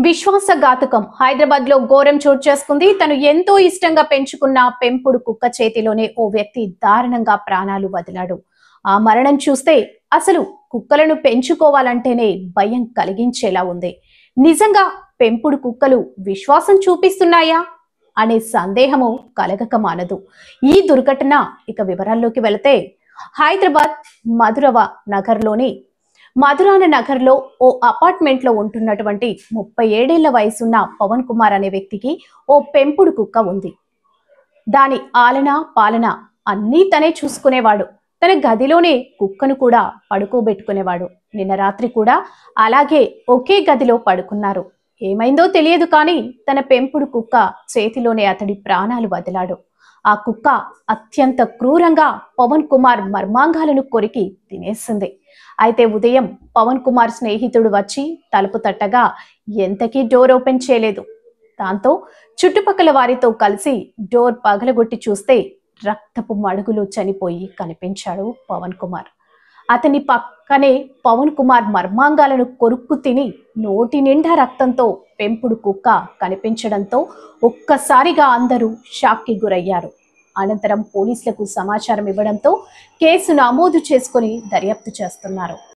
విశ్వాసఘాతకం హైదరాబాద్ లో ఘోరం చోటు చేసుకుంది. తను ఎంతో ఇష్టంగా పెంచుకున్న పెంపుడు కుక్క చేతిలోనే ఓ వ్యక్తి దారుణంగా ప్రాణాలు వదిలాడు. ఆ మరణం చూస్తే అసలు కుక్కలను పెంచుకోవాలంటేనే భయం కలిగించేలా ఉంది. నిజంగా పెంపుడు కుక్కలు విశ్వాసం చూపిస్తున్నాయా అనే సందేహము కలగక మానదు. ఈ దుర్ఘటన ఇక వివరాల్లోకి వెళితే హైదరాబాద్ మధురవ నగర్లోని మధురాన నగర్ లో ఓ అపార్ట్మెంట్ లో ఉంటున్నటువంటి 37 ఏళ్ల వయసున్న పవన్ కుమార్ అనే వ్యక్తికి ఓ పెంపుడు కుక్క ఉంది. దాని ఆలన పాలన అన్నీ తనే చూసుకునేవాడు. తన గదిలోనే కుక్కను కూడా పడుకోబెట్టుకునేవాడు. నిన్న రాత్రి కూడా అలాగే ఒకే గదిలో పడుకున్నారు. ఏమైందో తెలియదు కానీ తన పెంపుడు కుక్క చేతిలోనే అతడి ప్రాణాలు వదిలాడు. ఆ కుక్క అత్యంత క్రూరంగా పవన్ కుమార్ మర్మాంగాలను కొరికి తినేసింది. అయితే ఉదయం పవన్ కుమార్ స్నేహితుడు వచ్చి తలుపు తట్టగా ఎంతకీ డోర్ ఓపెన్ చేయలేదు. దాంతో చుట్టుపక్కల వారితో కలిసి డోర్ పగలగొట్టి చూస్తే రక్తపు మడుగులో చనిపోయి కనిపించాడు పవన్ కుమార్. అతని పక్కనే పవన్ కుమార్ మర్మాంగాలను కొరుక్కు తిని నోటి నిండా రక్తంతో పెంపుడు కుక్క కనిపించడంతో ఒక్కసారిగా అందరూ షాక్కి గురయ్యారు. అనంతరం పోలీసులకు సమాచారం ఇవ్వడంతో కేసు నమోదు చేసుకుని దర్యాప్తు చేస్తున్నారు.